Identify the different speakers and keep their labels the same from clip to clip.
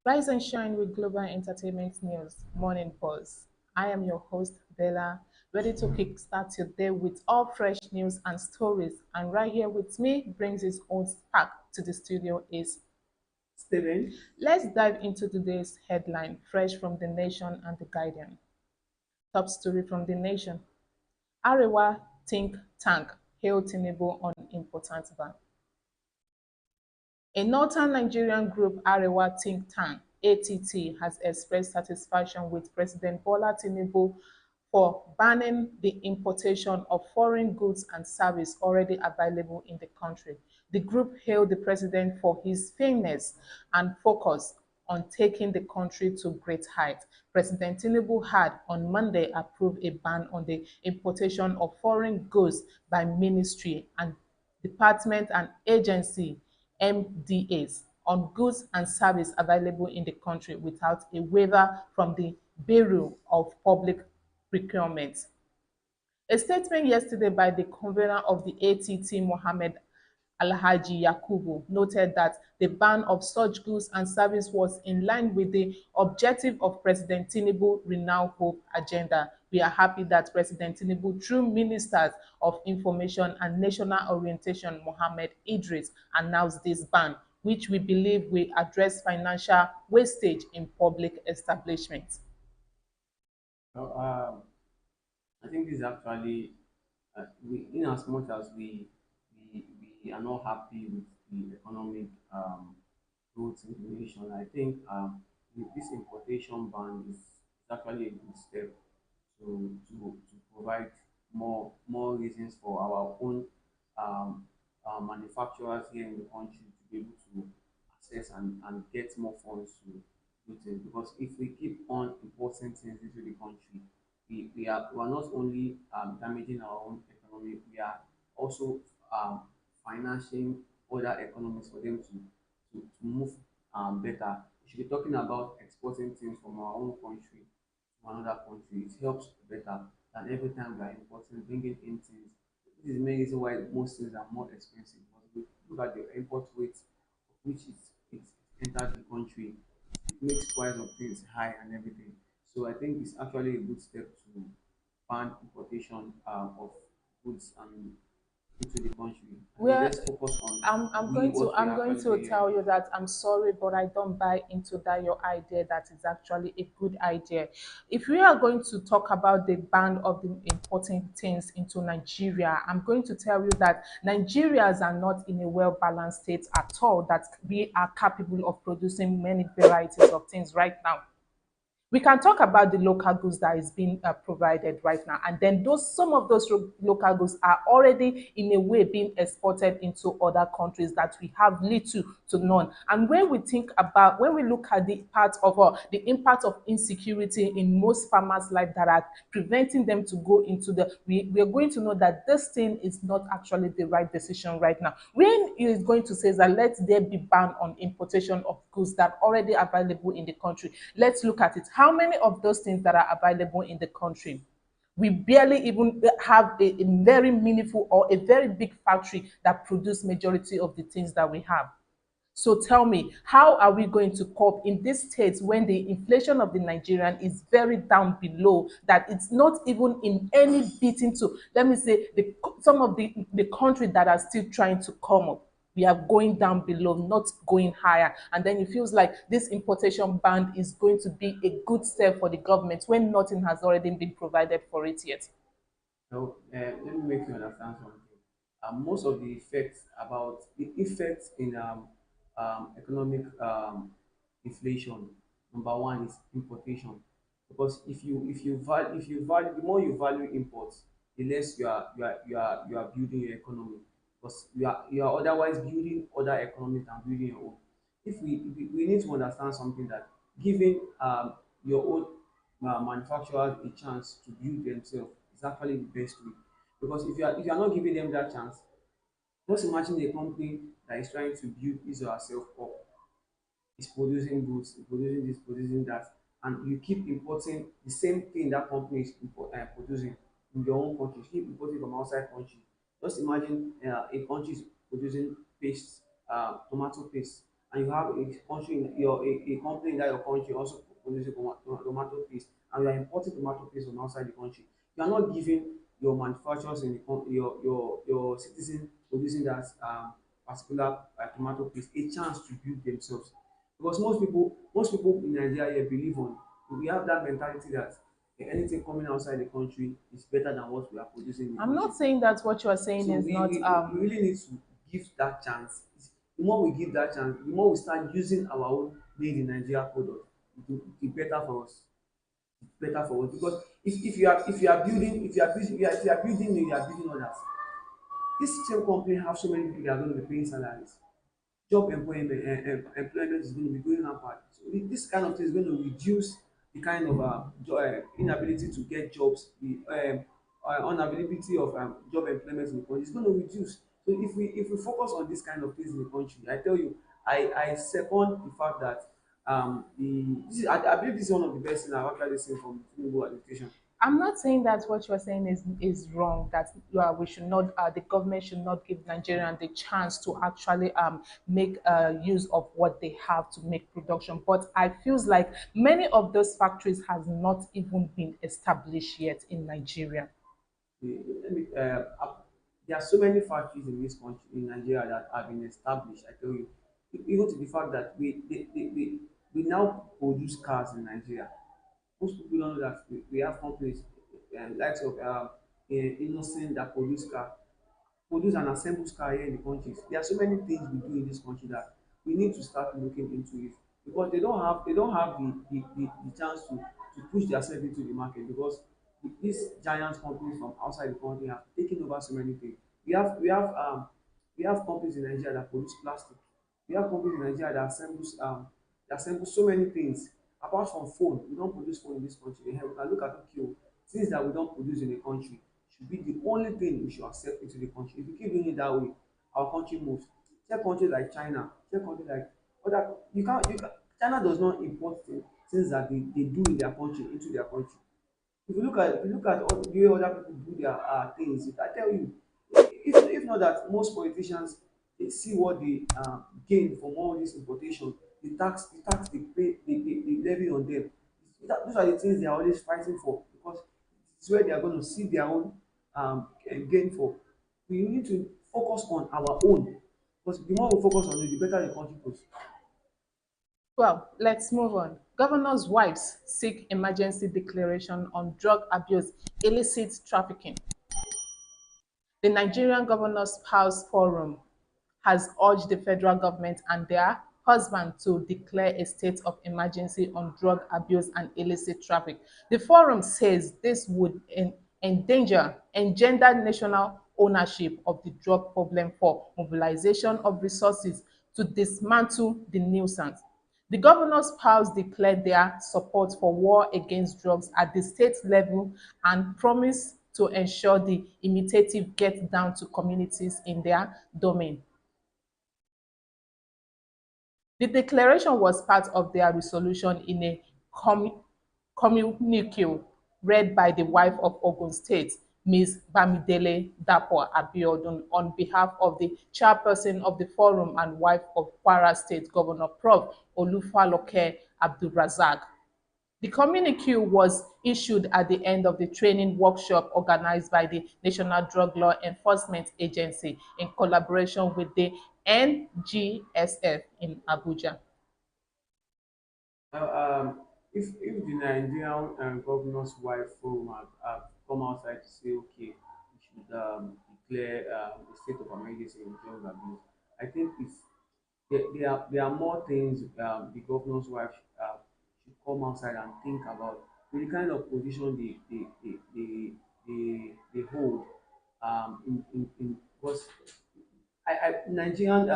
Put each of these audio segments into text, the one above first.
Speaker 1: Rise and shine with global entertainment news, Morning Pulse. I am your host, Bella, ready to kickstart your day with all fresh news and stories. And right here with me, brings his own spark to the studio is
Speaker 2: Steven.
Speaker 1: let's dive into today's headline, fresh from the Nation and the Guardian. Top story from the Nation. Arewa think tank hail Tinubu on important ban. A northern Nigerian group, Arewa think tank (ATT), has expressed satisfaction with President Bola Tinubu for banning the importation of foreign goods and services already available in the country. The group hailed the president for his firmness and focus on taking the country to great heights. President Tinubu had on Monday approved a ban on the importation of foreign goods by ministry and department and agency MDAs on goods and services available in the country without a waiver from the Bureau of Public Procurement. A statement yesterday by the convener of the ATT, Mohammed Alhaji Yakubu, noted that the ban of such goods and services was in line with the objective of President Tinubu Renewed Hope agenda. We are happy that President Tinubu, through Ministers of Information and National Orientation Mohammed Idris, announced this ban, which we believe will address financial wastage in public establishments.
Speaker 2: Well, I think this is actually, in as much as we are not happy with the economic growth in the nation, I think this importation ban is actually a good step to provide more reasons for our own um, manufacturers here in the country to be able to access and get more funds to do things. Because if we keep on importing things into the country, we are not only damaging our own economy, we are also um, financing other economies for them to move better. We should be talking about exporting things from our own country to another country. It helps better than every time we are importing, bringing in things. This is the main reason why most things are more expensive. Because we look at the import rate, which it's entered the country, it makes price of things high and everything. So I think it's actually a good step to ban importation of goods and into the country. And then
Speaker 1: Well,
Speaker 2: let's focus on
Speaker 1: I'm
Speaker 2: we
Speaker 1: going to
Speaker 2: what we
Speaker 1: I'm
Speaker 2: are
Speaker 1: going
Speaker 2: actually
Speaker 1: to
Speaker 2: doing here.
Speaker 1: tell you that I'm sorry, but I don't buy into that your idea that is actually a good idea. If we are going to talk about the ban of the importing things into Nigeria, I'm going to tell you that Nigerians are not in a well-balanced state at all, that we are capable of producing many varieties of things right now. We can talk about the local goods that is being provided right now, and then those some of those local goods are already in a way being exported into other countries that we have little to none. And when we look at the part of the impact of insecurity in most farmers' life that are preventing them to go into we are going to know that this thing is not actually the right decision right now. When it is going to say that let there be ban on importation of goods that are already available in the country, let's look at it. How many of those things that are available in the country? We barely even have a very meaningful or a very big factory that produce majority of the things that we have. So tell me, how are we going to cope in this state when the inflation of the Nigerian is very down below, that it's not even in any beating to, let me say, some of the countries that are still trying to come up. We are going down below, not going higher. And then it feels like this importation ban is going to be a good step for the government when nothing has already been provided for it yet.
Speaker 2: So let me make you understand something. Most of the effects in economic inflation. Number one is importation, because if you value the more you value imports, the less you are building your economy, because you are otherwise building other economies and building your own. If we need to understand something, that giving your own manufacturers a chance to build themselves is actually the best way. Because if you are not giving them that chance, just imagine a company that is trying to build his or herself up, is producing goods, producing this, producing that, and you keep importing the same thing that company is producing in your own country. You keep importing from outside country. Just imagine a country is producing paste, tomato paste, and you have a country in your a company in that your country also producing tomato paste, and you are importing tomato paste from outside the country, you are not giving your manufacturers in the your citizen producing that particular tomato paste a chance to build themselves. Because most people in Nigeria here believe on, we have that mentality that anything coming outside the country is better than what we are producing in the
Speaker 1: I'm
Speaker 2: country.
Speaker 1: not saying that what you are saying
Speaker 2: So
Speaker 1: is
Speaker 2: we,
Speaker 1: not
Speaker 2: we, we really need to give that chance. The more we give that chance, the more we start using our own made in Nigeria product, it better for us. It's better for us because if you are building if you are building me, you are building others. This same company have so many people that are going to be paying salaries. Job employment is going to be going rampant. So this kind of thing is going to reduce the kind of inability to get jobs, the unavailability of job employment in the country is going to reduce. So if we focus on this kind of things in the country, I tell you, I second the fact that I believe this is one of the best things I've actually seen from Tinubu administration.
Speaker 1: I'm not saying that what you're saying is wrong. That we should not, the government should not give Nigerians the chance to actually make use of what they have to make production. But I feels like many of those factories has not even been established yet in Nigeria.
Speaker 2: Let me, there are so many factories in this country, in Nigeria, that have been established. I tell you, even to the fact that we now produce cars in Nigeria. Most people don't know that we have companies, likes of Innocent, that produce and assemble car here in the country. There are so many things we do in this country that we need to start looking into it, because they don't have the chance to push themselves into the market, because these giant companies from outside the country have taken over so many things. We have companies in Nigeria that produce plastic. We have companies in Nigeria that assemble so many things. Apart from phone, we don't produce phone in this country. We can look at, okay, things that we don't produce in the country should be the only thing we should accept into the country. If we keep doing it that way, our country moves. Check countries like China, check countries like other. You can't. China does not import things that they do in their country into their country. If you look at all the way other people do their things, I tell you, if not that most politicians, they see what they gain from all this importation, the tax they pay, they levy on them. Those are the things they are always fighting for, because it's where they are going to see their own gain for. We need to focus on our own, because the more we focus on it, the better the country goes.
Speaker 1: Well, let's move on. Governors' wives seek emergency declaration on drug abuse, illicit trafficking. The Nigerian Governors' House Forum has urged the federal government and their husband to declare a state of emergency on drug abuse and illicit traffic. The forum says this would engender national ownership of the drug problem for mobilization of resources to dismantle the nuisance. The governors' pals declared their support for war against drugs at the state level and promised to ensure the initiative gets down to communities in their domain. The declaration was part of their resolution in a communique read by the wife of Ogun State, Ms. Bamidele Dapo Abiodun, on behalf of the chairperson of the forum and wife of Kwara State Governor Prof. Olufaloke Abdulrazak. The communique was issued at the end of the training workshop organized by the National Drug Law Enforcement Agency in collaboration with the NGSF in Abuja.
Speaker 2: Now, if the Nigerian governor's wife forum have come outside to say, okay, we should declare a state of emergency in drug abuse, I think there are more things the governor's wife should come outside and think about, with the kind of position they hold because Nigerian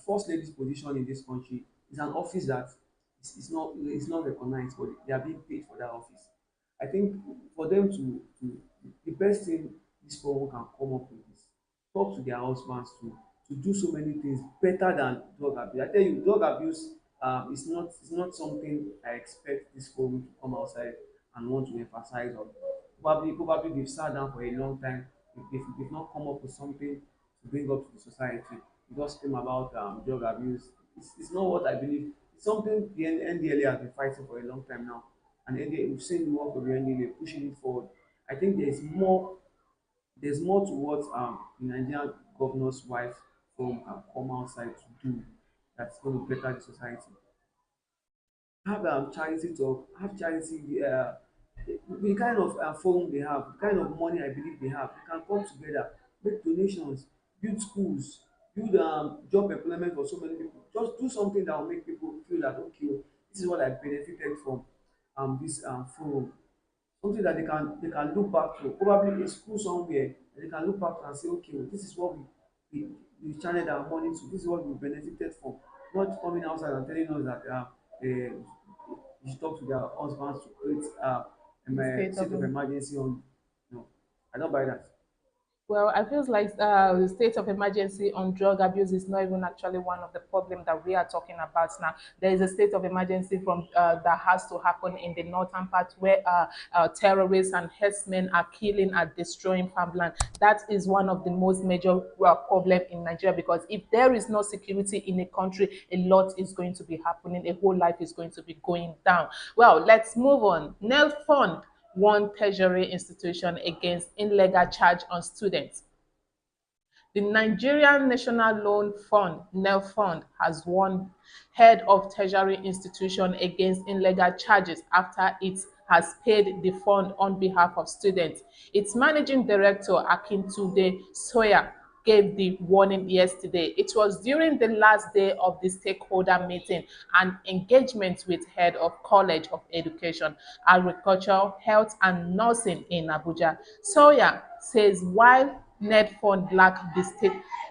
Speaker 2: first lady's position in this country is an office that is not recognized, but they are being paid for that office. I think for them to the best thing this forum can come up with is talk to their husbands to do so many things better than drug abuse. I tell you, drug abuse is not something I expect this forum to come outside and want to emphasize on. Probably they've sat down for a long time. They've not come up with something to bring up to the society. It just came about drug abuse. It's not what I believe. It's something the NDLA has been fighting for a long time now, and NDLA, we've seen the work of the NDLA pushing it forward. I think there's more to what the Nigerian governor's wife from can come outside to do that's going to better the society. Have charity talk, have charity, the kind of forum they have, the kind of money I believe they have, they can come together, make donations, build schools, build job employment for so many people. Just do something that will make people feel that okay, this is what I benefited from this forum. Something that they can look back to, probably a school somewhere, and they can look back to and say, okay, this is what we, we channeled our money to, this is what we benefited from. Not coming outside and telling us that you should talk to their husbands to create
Speaker 1: The
Speaker 2: a
Speaker 1: state
Speaker 2: state
Speaker 1: of
Speaker 2: of emergency on. No, I don't buy that.
Speaker 1: Well, I feel like the state of emergency on drug abuse is not even actually one of the problems that we are talking about now. There is a state of emergency from that has to happen in the northern part where terrorists and herdsmen are killing and destroying farmland. That is one of the most major problem in Nigeria because if there is no security in a country, a lot is going to be happening. A whole life is going to be going down. Well, let's move on. Nel Fund one tertiary institution against illegal charge on students. The Nigerian National Loan Fund (NELFund) has warned head of tertiary institution against illegal charges after it has paid the fund on behalf of students. Its managing director Akintunde Sawyer gave the warning yesterday. It was during the last day of the stakeholder meeting and engagement with head of College of Education, Agriculture, Health and Nursing in Abuja. Sawyer says while NEDFund lack the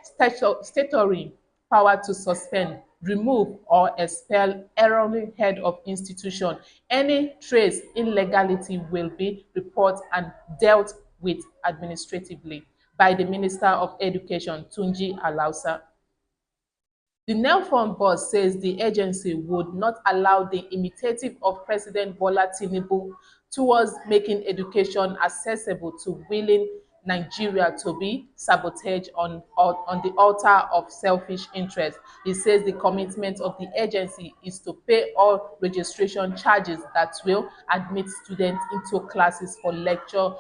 Speaker 1: statutory power to suspend, remove or expel erroneous head of institution, any trace illegality will be reported and dealt with administratively by the Minister of Education, Tunji Alausa. The Nelfund boss says the agency would not allow the initiative of President Bola Tinubu towards making education accessible to willing Nigeria to be sabotaged on the altar of selfish interest. He says the commitment of the agency is to pay all registration charges that will admit students into classes for lecture,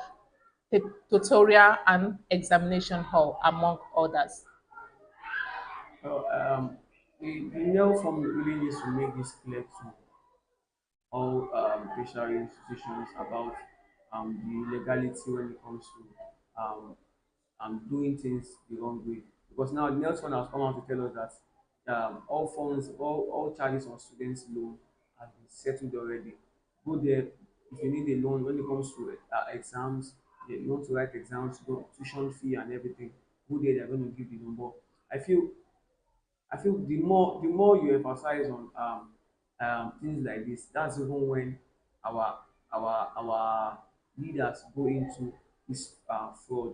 Speaker 1: tutorial and examination hall, among others.
Speaker 2: Well, the NEL form really needs to make this clear to all tertiary institutions about the legality when it comes to doing things the wrong way. Because now the next one has come out to tell us that all funds, all charges on students' loan have been settled already. Go there if you need a loan when it comes to exams, you want to write exams, go tuition fee and everything. Go there, they're going to give the number. I feel I feel the more you emphasize on things like this, that's even when our leaders go into this fraud.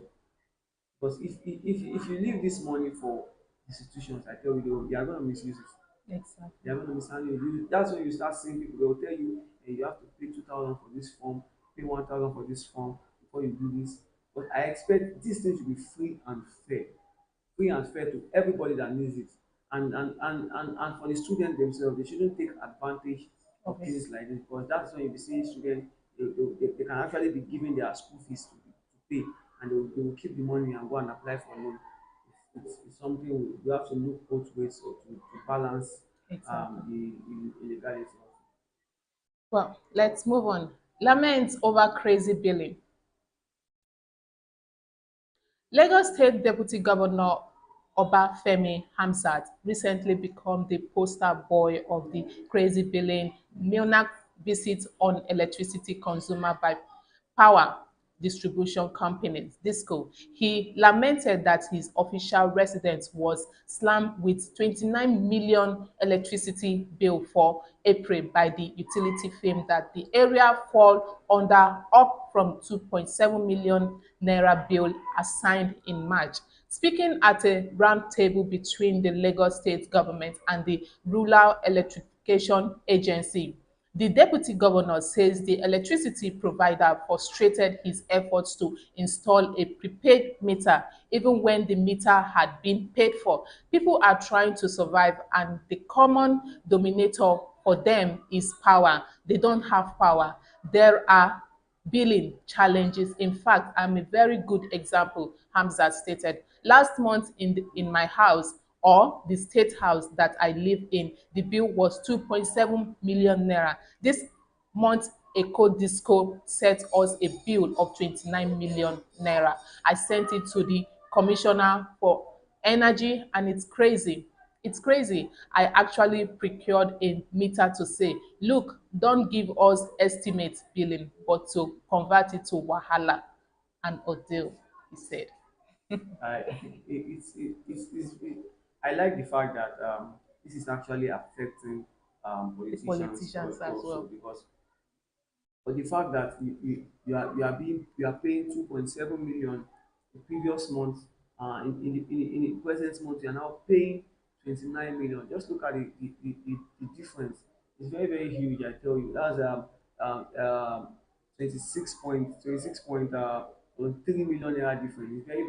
Speaker 2: Because if you leave this money for institutions, I tell you, they are going to misuse it. They
Speaker 1: Exactly.
Speaker 2: are going to mishandle it. That's when you start seeing people. They will tell you, you have to pay 2,000 for this form, pay 1,000 for this form before you do this. But I expect this thing to be free and fair to everybody that needs it. And for the students themselves, they shouldn't take advantage of
Speaker 1: Okay.
Speaker 2: cases like this because that's when you be seeing students, they can actually be given their school fees to pay and they will keep the money and go and apply for loan. It's something we have to look both ways so to balance
Speaker 1: Exactly.
Speaker 2: the illegality.
Speaker 1: Well, let's move on. Laments over crazy billing. Lagos State Deputy Governor Obafemi Hamzat recently became the poster boy of the crazy billing Milnak visit on electricity consumer by power distribution companies disco. He lamented that his official residence was slammed with 29 million electricity bill for April by the utility firm that the area fall under up from 2.7 million naira bill assigned in March. Speaking at a roundtable between the Lagos State government and the Rural Electrification Agency, The deputy governor says the electricity provider frustrated his efforts to install a prepaid meter even when the meter had been paid for. People are trying to survive, and the common denominator for them is power. They don't have power. There are billing challenges. In fact, I'm a very good example, Hamza stated. Last month in my house, or the state house that I live in, the bill was 2.7 million naira. This month, Eco Disco set us a bill of 29 million naira. I sent it to the commissioner for energy, and it's crazy. It's crazy. I actually procured a meter to say, look, don't give us estimate billing, but to convert it to wahala and ordeal, he said.
Speaker 2: I I like the fact that this is actually affecting
Speaker 1: The
Speaker 2: politicians
Speaker 1: politicians as
Speaker 2: also,
Speaker 1: well.
Speaker 2: because but the fact that you are paying 2.7 million the previous month, in the present month you are now paying 29 million. Just look at the difference. It's very very huge. I tell you, that's 26.3 million naira difference. It's very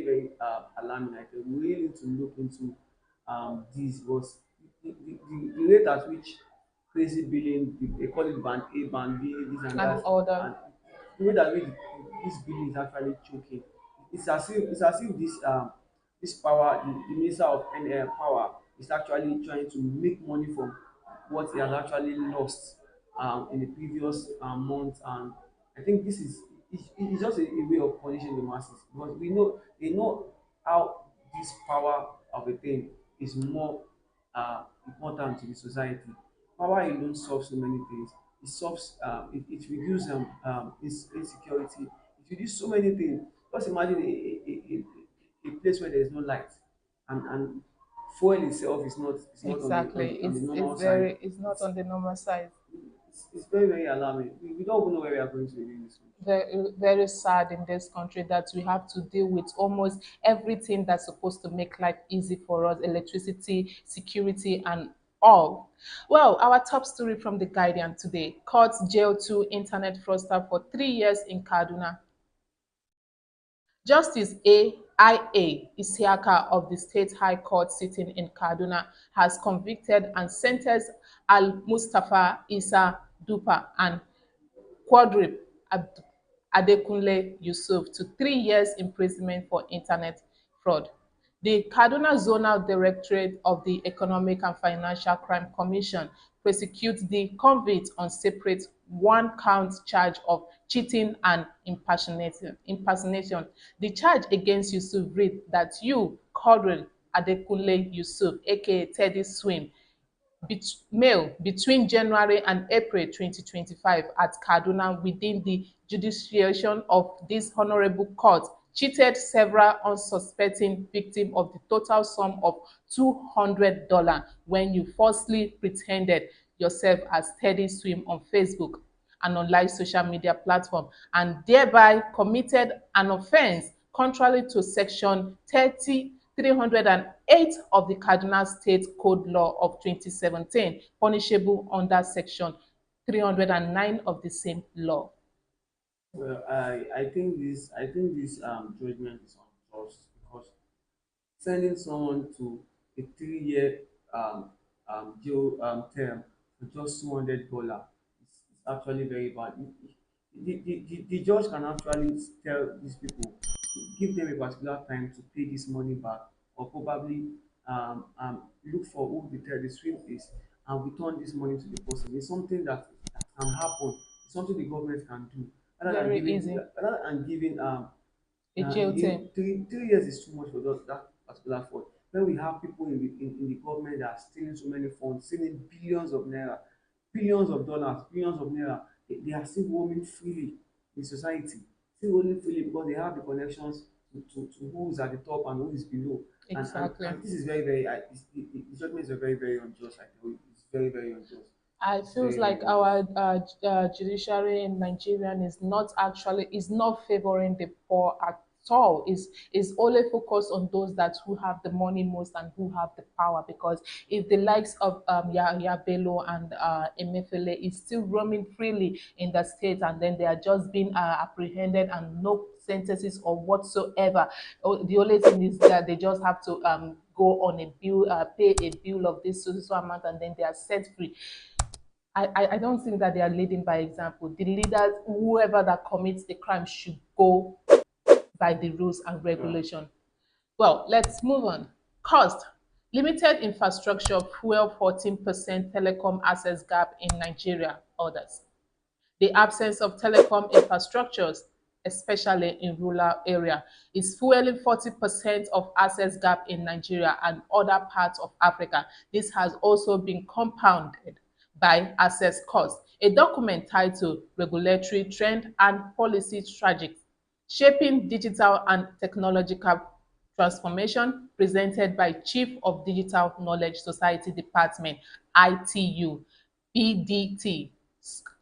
Speaker 2: very alarming. I tell you, we really need to look into this, because the rate at which crazy billing, they call it band A, band B, this and
Speaker 1: And
Speaker 2: that,
Speaker 1: order.
Speaker 2: and the way that this billing is actually choking. It's as if this power, the minister of power, is actually trying to make money from what he has actually lost in the previous month. And I think this is it's just a way of punishing the masses, because they know how this power of a thing is more important to the society. Power alone solves so many things. It solves, it reduces insecurity. It reduces so many things. Just imagine a place where there is no light, and fuel itself is not on
Speaker 1: Exactly.
Speaker 2: the normal side.
Speaker 1: It's not
Speaker 2: It's,
Speaker 1: on the normal side.
Speaker 2: it's very very alarming. We don't even know where we are going to in this country.
Speaker 1: Very sad in this country that we have to deal with almost everything that's supposed to make life easy for us: electricity, security, and all. Well, our top story from The Guardian today: courts jail two internet fraudster for 3 years in Kaduna. Justice A.I.A. Isiaka of the State High Court sitting in Kaduna has convicted and sentenced Al-Mustafa Isa Dupa and Quadrip Adekunle Yusuf to 3 years imprisonment for internet fraud. The Kaduna Zonal Directorate of the Economic and Financial Crime Commission prosecutes the convict on separate one-count charge of cheating and impersonation. The charge against Yusuf read that you, Quadri Adekunle Yusuf, aka Teddy Swim, mail between January and April 2025 at Kaduna within the jurisdiction of this honorable court cheated several unsuspecting victims of the total sum of $200 when you falsely pretended yourself as Steady Swim on Facebook, an online social media platform, and thereby committed an offence contrary to Section 308 of the Cardinal State Code Law of 2017, punishable under Section 309 of the same law.
Speaker 2: Well, I think this judgment is unjust, because sending someone to a 3 year jail term for just $200 is actually very bad. The judge can actually tell these people, give them a particular time to pay this money back, or probably look for who the terrorist is and return this money to the person. It's something that can happen. It's something the government can do,
Speaker 1: Very easy.
Speaker 2: rather than giving
Speaker 1: A jail term.
Speaker 2: 3 years is too much for that particular fraud. When we have people in the government that are stealing so many funds, stealing billions of naira, billions of dollars, billions of naira, they are still roaming freely in society, still roaming freely because they have the connections to who is at the top and who is below.
Speaker 1: Exactly.
Speaker 2: And this is very, very, the judgments are very, very unjust. I tell you, it's very, very unjust.
Speaker 1: I
Speaker 2: It's
Speaker 1: feels
Speaker 2: very, very
Speaker 1: like
Speaker 2: unjust.
Speaker 1: our judiciary in Nigeria is not favoring the poor act all. Is only focused on those that who have the money most and who have the power. Because if the likes of Yahya Bello and Emefiele is still roaming freely in the state, and then they are just being apprehended and no sentences or whatsoever, the only thing is that they just have to go on a bill, pay a bill of this so amount, and then they are set free. I don't think that they are leading by example. The leaders, whoever that commits the crime, should go by the rules and
Speaker 2: Yeah.
Speaker 1: regulation. Well, let's move on. Cost. Limited infrastructure fuel 14% telecom access gap in Nigeria. Others. The absence of telecom infrastructures, especially in rural area, is fueling 40% of access gap in Nigeria and other parts of Africa. This has also been compounded by access costs. A document titled Regulatory Trend and Policy Strategies Shaping Digital and Technological Transformation, presented by Chief of Digital Knowledge Society Department, ITU, PDT,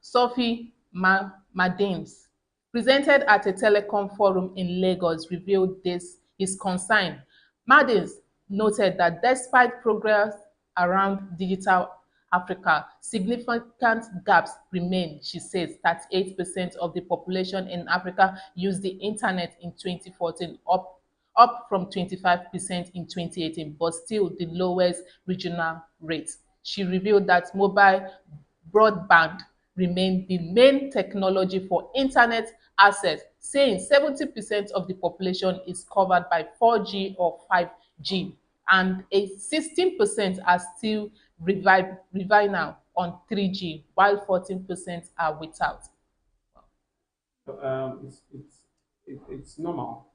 Speaker 1: Sophie Madims, presented at a telecom forum in Lagos, revealed this his concern. Madims noted that despite progress around digital Africa, significant gaps remain. She says 38% of the population in Africa used the internet in 2014, up from 25% in 2018, but still the lowest regional rate. She revealed that mobile broadband remain the main technology for internet access, saying 70% of the population is covered by 4G or 5G, and a 16% are still relying on 3G, while 14% are without.
Speaker 2: So, it's normal.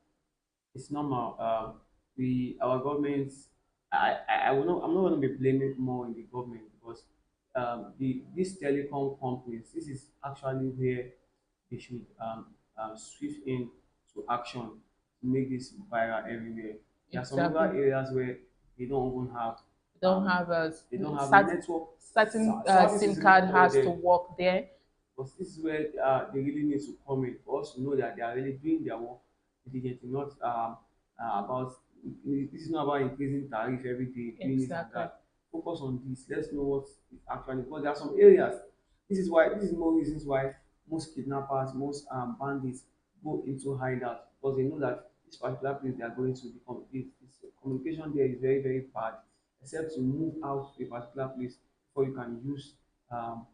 Speaker 2: It's normal. We our governments. I will not. I'm not going to be blaming more in the government because the these telecom companies. This is actually where they should swift in to action to make this viral everywhere. There are some rural
Speaker 1: Exactly.
Speaker 2: areas where they don't even have
Speaker 1: Don't have a
Speaker 2: they don't have
Speaker 1: certain
Speaker 2: network
Speaker 1: SIM
Speaker 2: services even
Speaker 1: card
Speaker 2: for
Speaker 1: has to
Speaker 2: them.
Speaker 1: work there.
Speaker 2: But this is where they really need to come in for us to know that they are really doing their work diligently, not about this is not about increasing tariff every day, doing this and
Speaker 1: Exactly.
Speaker 2: that. Focus on this. Let's know what is actually because there are some areas. This is more reasons why most kidnappers, most bandits go into hideout because they know that this particular place they are going to the communication there is very, very bad. Except to move out to a particular place before you can use um,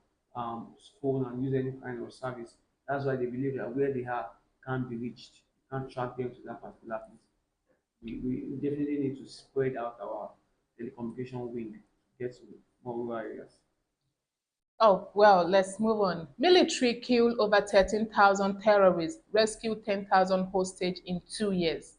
Speaker 2: phone and use any kind of service. That's why they believe that where they are can't be reached. You can't track them to that particular place. We definitely need to spread out our telecommunication wing to get to more rural areas.
Speaker 1: Oh, well, let's move on. Military killed over 13,000 terrorists, rescued 10,000 hostage in 2 years.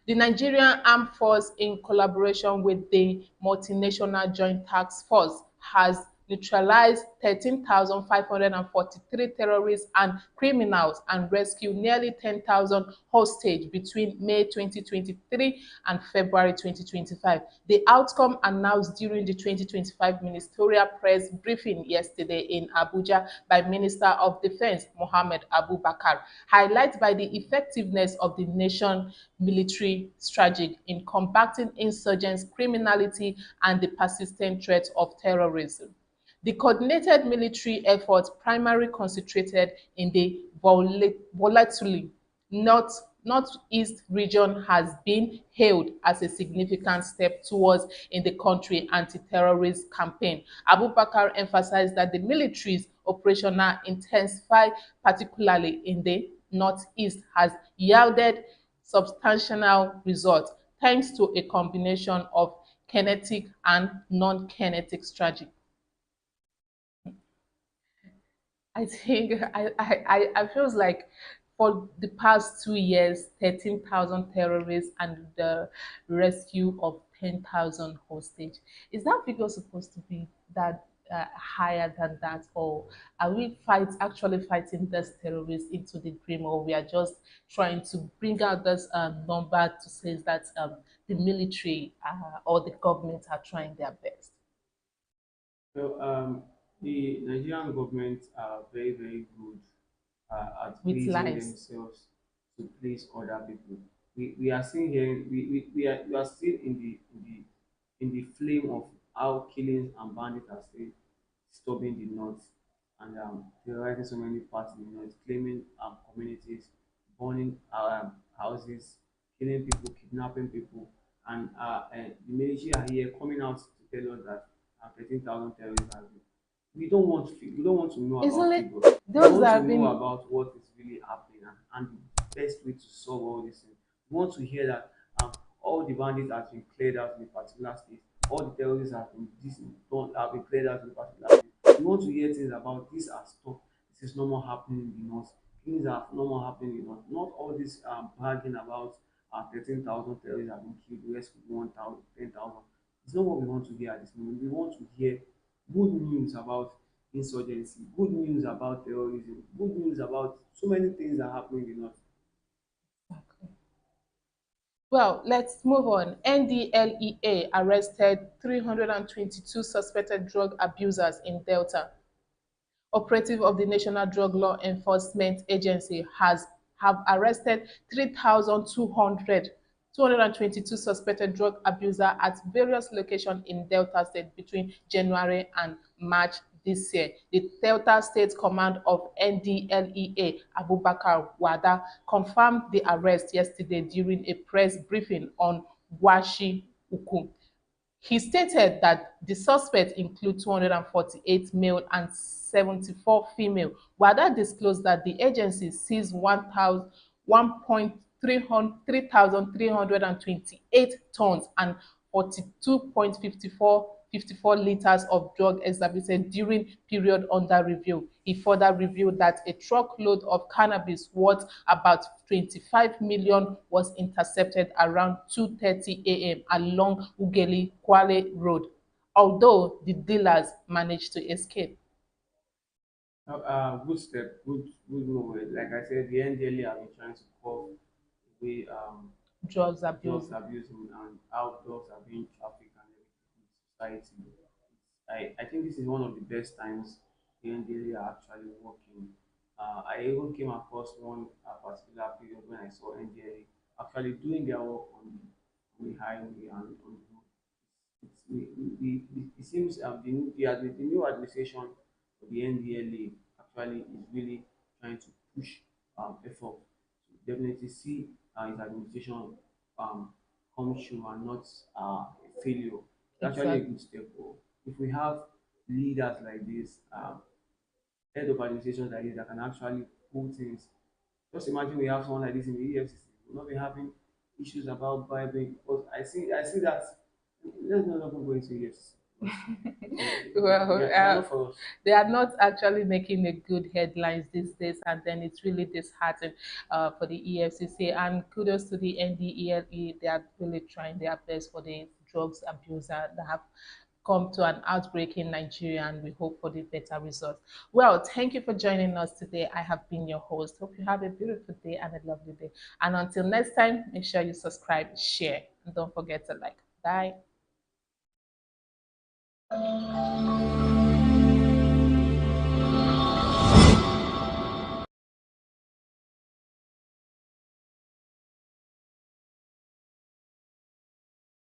Speaker 1: The Nigerian Armed Force, in collaboration with the Multinational Joint Task Force, has neutralized 13,543 terrorists and criminals and rescued nearly 10,000 hostages between May 2023 and February 2025. The outcome, announced during the 2025 ministerial press briefing yesterday in Abuja by Minister of Defense Mohammed Abubakar, highlights by the effectiveness of the nation military strategy in combating insurgents, criminality, and the persistent threat of terrorism. The coordinated military effort primarily concentrated in the volatile northeast region has been hailed as a significant step towards in the country anti-terrorist campaign. Abubakar emphasized that the military's operational intensify, particularly in the northeast, has yielded substantial results thanks to a combination of kinetic and non-kinetic strategy. I think I feels like for the past 2 years, 13,000 terrorists and the rescue of 10,000 hostage. Is that figure supposed to be that higher than that, or are we actually fighting this terrorists into the dream, or we are just trying to bring out this number to say that the military or the government are trying their best
Speaker 2: So the Nigerian government are very, very good at
Speaker 1: with
Speaker 2: pleasing
Speaker 1: lives?
Speaker 2: themselves to please other people. We are still here. We are still in the flame of how killings and bandits are still disturbing the north and terrorizing so many parts in the north, claiming communities, burning houses, killing people, kidnapping people, and the military are here coming out to tell us that 13,000 terrorists have been. We don't want to know
Speaker 1: Isn't
Speaker 2: about
Speaker 1: it?
Speaker 2: figures. We
Speaker 1: Those
Speaker 2: want
Speaker 1: that
Speaker 2: to
Speaker 1: have
Speaker 2: know
Speaker 1: been
Speaker 2: about what is really happening and the best way to solve all these things. We want to hear that all the bandits have been cleared out in a particular state, all the terrorists have been don't have been cleared out in a particular state. We want to hear things about this are stop. This is no more happening in the north. Things are no more happening in the north. Not all this bragging about 13,000 terrorists have been killed, the rest will be 1,000, 10,000. It's not what we want to hear at this moment. We want to hear good news about insurgency, good news about terrorism, good news about so many things that are happening in the north.
Speaker 1: well, let's move on. NDLEA arrested 322 suspected drug abusers in Delta. Operative of the National Drug Law Enforcement Agency has have arrested 3,222 suspected drug abusers at various locations in Delta State between January and March this year. The Delta State Command of NDLEA, Abubakar Wada, confirmed the arrest yesterday during a press briefing on Gwashi Uku. He stated that the suspects include 248 male and 74 female. Wada disclosed that the agency seized 1,328 tons and 42.54 liters of drug exhibited during period under review. He further revealed that a truckload of cannabis worth about 25 million was intercepted around 2:30 a.m. along Ugeli Kwale Road, although the dealers managed to escape.
Speaker 2: Good step, good movement. Like I said, the NDLA have been trying to curb away
Speaker 1: Drugs abuse.
Speaker 2: drugs abuse and how drugs are being trafficked and everything in society. I think this is one of the best times the NDLA are actually working. I even came across one particular period when I saw NDLA actually doing their work on the highway and on the road. It seems the new administration of the NDLA actually is really trying to push effort to definitely see his administration um, come true and not a failure. It's actually a
Speaker 1: Exactly.
Speaker 2: good step forward. If we have leaders like this, head of administrations like this that can actually pull things, just imagine we have someone like this in the EFCC. We'll not be having issues about bribing because I see that let's not even go into EFCC because
Speaker 1: Well,
Speaker 2: they are not for us.
Speaker 1: they are not actually making a good headlines these days, and then it's really disheartening for the EFCC. And kudos to the NDELE; they are really trying their best for the drugs abuser that have come to an outbreak in Nigeria, and we hope for the better results. Well, thank you for joining us today. I have been your host. Hope you have a beautiful day and a lovely day. And until next time, make sure you subscribe, share, and don't forget to like. Bye.